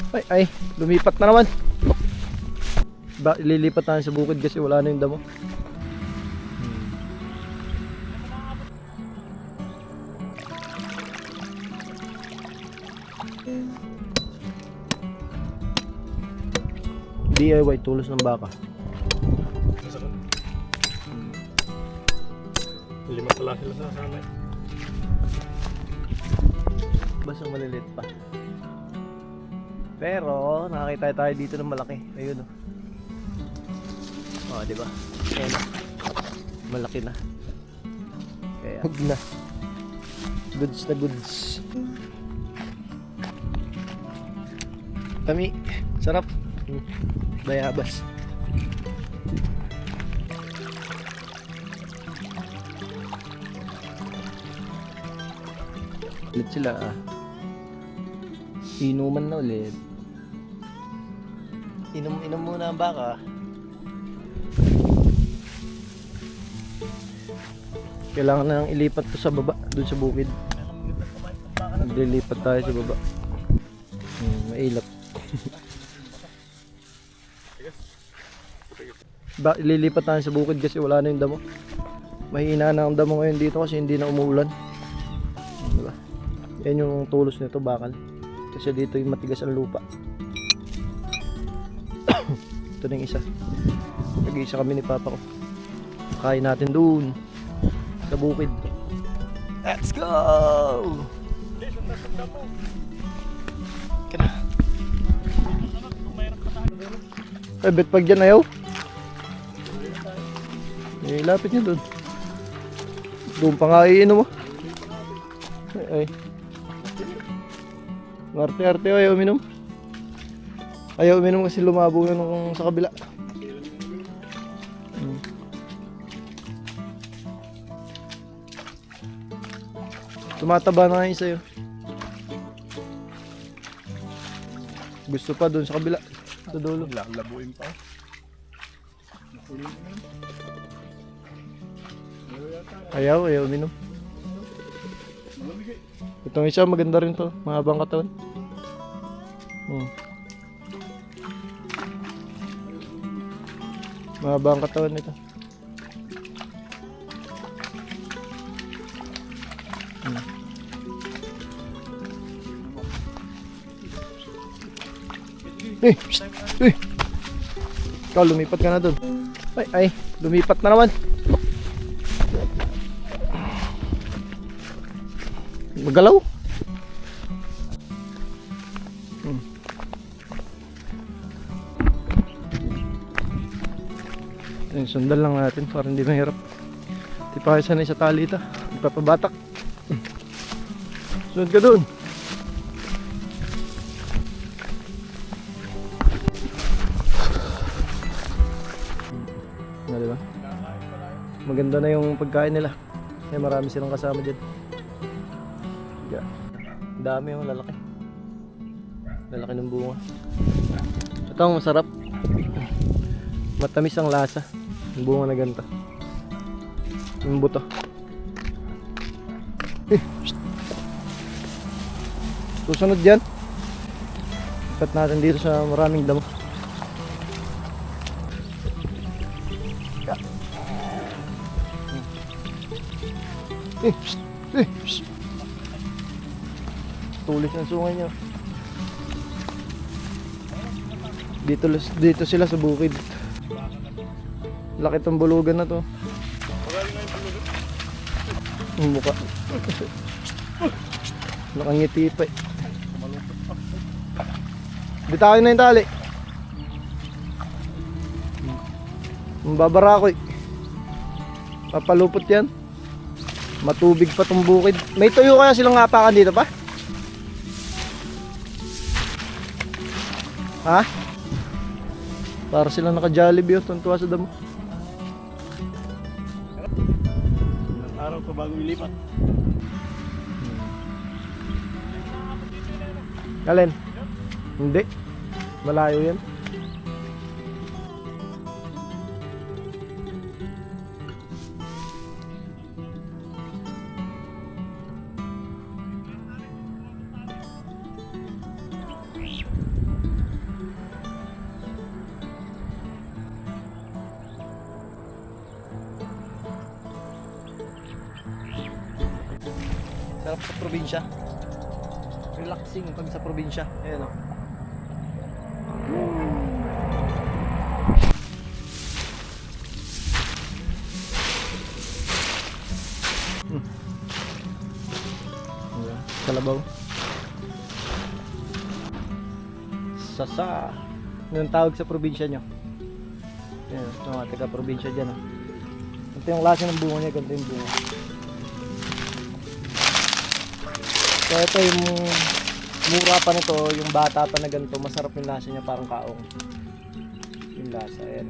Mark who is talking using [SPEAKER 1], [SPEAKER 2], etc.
[SPEAKER 1] Ay, lumipat na naman. Lilipat tayo sa bukid kasi wala na yung damo. DIY tulos ng baka.
[SPEAKER 2] Lima pala sila sa sana.
[SPEAKER 1] Basta malilit pa. Pero nakakita tayo dito ng malaki. Ayun oh. Oh, di ba? Ayun na. Malaki na. Kaya hug na. Goods na goods. Kami, sarap. Bayabas. Ulit sila ah. Inuman na ulit. Inom muna ang baka. Kailangan na nang ilipat to sa baba, dun sa bukid. Naglilipat tayo sa baba. Mailap. Lilipat tayo sa bukid kasi wala na yung damo. Mahina na ang damo ngayon dito kasi hindi na umuulan. Diba? Yan yung tulos nito, bakal. Kasi dito yung matigas ang lupa. Ito na yung isa. Nag-iisa kami ni papa ko. Kain natin dun sa bukid. Let's go! Kana. Ay, bet pag dyan ayaw. Eh, lapit niya dun. Doon pa nga iinom mo. Ay. Arte-arte ayaw uminom. Ayaw uminom kasi lumabo na nung sa kabila. Tumataba na nga yung sa'yo. Gusto pa dun sa kabila. Sa dulo.
[SPEAKER 2] Labuin pa.
[SPEAKER 1] Ayaw uminom. Itong isa maganda rin to, mahabang katawan. Mahabang katawan nito. Ikaw lumipat ka na dun. Ay, lumipat na naman. Magalaw. Sundan lang natin para hindi mahirap. Di pa kayo sanay sa tali ito. Ipapabatak. Sunod ka dun. Diba? Maganda na yung pagkain nila. Kaya marami silang kasama dyan. Yeah. Dami yung lalaki. Lalaki ng bunga. Ito ang masarap. Matamis ang lasa. Yung bunga na ganito. Yung buto. Susunod dyan. Ipat natin dito sa maraming damo. Tulis ng sungay niya. Dito sila sa bukid. Laki tong bulugan na to. Ang mukha. Nakangiti pa eh. Bitawan na yung tali. Babara ko eh. Papalupot yan. Matubig pa tong bukid. May tuyo kaya silang ngapakan dito pa? Ha? Para silang naka-Jollibee, tuntua sa damo.
[SPEAKER 2] Araw pa bago ilipat.
[SPEAKER 1] Alin? Hindi. Malayo yan. sa probinsya. Relaxing pag sa probinsya. Ayan o. Kalabaw. Sasa. Yung tawag sa probinsya nyo. Ayan, ito mga taga probinsya dyan. Oh. Ito yung klase ng bunga niya, ganito yung bunga. So ito yung mura pa nito, yung bata pa na ganito, masarap yung lasa niya, parang kaong. Yung lasa, ayan.